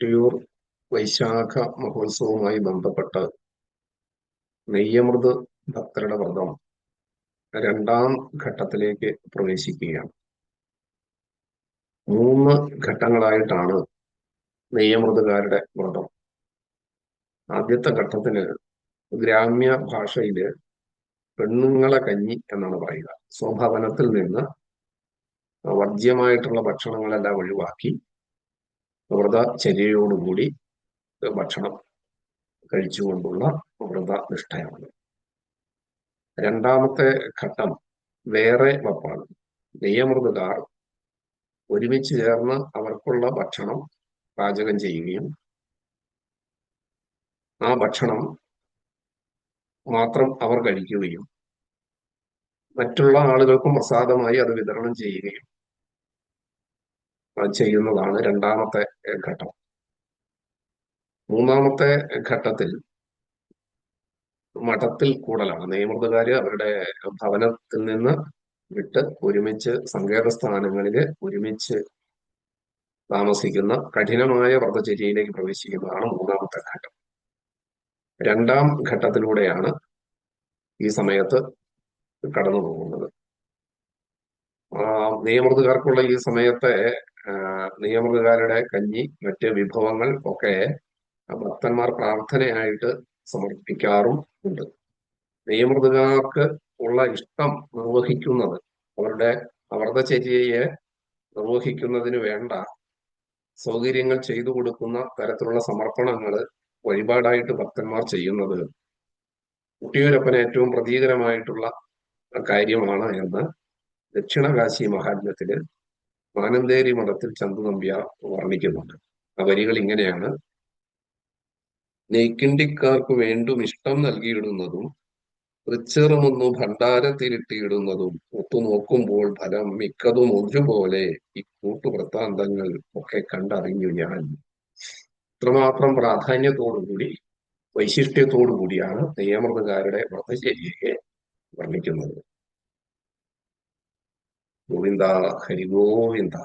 കൊട്ടിയൂർ വൈശാഖ മഹോത്സവവുമായി ബന്ധപ്പെട്ട് നെയ്യമൃത് ഭക്തരുടെ വ്രതം രണ്ടാം ഘട്ടത്തിലേക്ക് പ്രവേശിക്കുകയാണ്. 3 ഘട്ടങ്ങളായിട്ടാണ് നെയ്യമൃതുകാരുടെ വ്രതം. ആദ്യത്തെ ഘട്ടത്തിന് ഗ്രാമ്യ ഭാഷയില് പെണ്ണുങ്ങളെ കഞ്ഞി എന്നാണ് പറയുക. സ്വഭവനത്തിൽ നിന്ന് വർജ്യമായിട്ടുള്ള ഭക്ഷണങ്ങളെല്ലാം ഒഴിവാക്കി വ്രതചര്യയോടുകൂടി ഭക്ഷണം കഴിച്ചുകൊണ്ടുള്ള വ്രതനിഷ്ഠയാണ്. രണ്ടാമത്തെ ഘട്ടം വേറെ വപ്പാണ്. നെയ്യമൃതുകാർ ഒരുമിച്ച് ചേർന്ന് അവർക്കുള്ള ഭക്ഷണം പാചകം ചെയ്യുകയും ആ ഭക്ഷണം മാത്രം അവർ കഴിക്കുകയും മറ്റുള്ള ആളുകൾക്കും പ്രസാദമായി അത് വിതരണം ചെയ്യുകയും ചെയ്യുന്നതാണ് രണ്ടാമത്തെ ഘട്ടം. മൂന്നാമത്തെ ഘട്ടത്തിൽ മഠത്തിൽ കൂടലാണ്. നെയ്യമൃതുകാര് അവരുടെ ഭവനത്തിൽ നിന്ന് വിട്ട് ഒരുമിച്ച് സങ്കേത സ്ഥാനങ്ങളിൽ ഒരുമിച്ച് താമസിക്കുന്ന കഠിനമായ വ്രതചര്യയിലേക്ക് പ്രവേശിക്കുന്നതാണ് മൂന്നാമത്തെ ഘട്ടം. രണ്ടാം ഘട്ടത്തിലൂടെയാണ് ഈ സമയത്ത് കടന്നു പോകുന്നത്. നെയ്യമൃതുകാർക്കുള്ള ഈ സമയത്തെ നെയ്യമൃതുകാരുടെ കഞ്ഞി, മറ്റ് വിഭവങ്ങൾ ഒക്കെ ഭക്തന്മാർ പ്രാർത്ഥനയായിട്ട് സമർപ്പിക്കാറും ഉണ്ട്. നെയ്യമൃതുകാർക്ക് ഉള്ള ഇഷ്ടം നിർവഹിക്കുന്നത്, അവരുടെ വ്രതചര്യയെ നിർവഹിക്കുന്നതിന് വേണ്ട സൗകര്യങ്ങൾ ചെയ്തു കൊടുക്കുന്ന തരത്തിലുള്ള സമർപ്പണങ്ങൾ വഴിപാടായിട്ട് ഭക്തന്മാർ ചെയ്യുന്നത് കൊട്ടിയൂരപ്പന് ഏറ്റവും പ്രതീകരമായിട്ടുള്ള കാര്യമാണ് എന്ന് ദക്ഷിണകാശി മഹാത്മ്യത്തില് മാനന്തേരി മഠത്തിൽ ചന്തു നമ്പ്യാർ വർണ്ണിക്കുന്നുണ്ട്. ആ വരികൾ ഇങ്ങനെയാണ്: നെയ്ക്കിണ്ടിക്കാർക്ക് വേണ്ടും ഇഷ്ടം നൽകിയിടുന്നതും തൃച്ചെറുമൊന്നു ഭണ്ഡാരത്തിലിട്ടിയിടുന്നതും ഒത്തുനോക്കുമ്പോൾ ഫലം മിക്കതും ഒരുപോലെ ഈ കൂട്ടുവൃത്താന്തങ്ങൾ ഒക്കെ കണ്ടറിഞ്ഞു ഞാൻ. ഇത്രമാത്രം പ്രാധാന്യത്തോടുകൂടി വൈശിഷ്ട്യത്തോടുകൂടിയാണ് നെയ്യമൃതുകാരുടെ വ്രതചര്യയെ വർണ്ണിക്കുന്നത്. ഗോവിന്ദ ഹരിഗോവിന്ദ.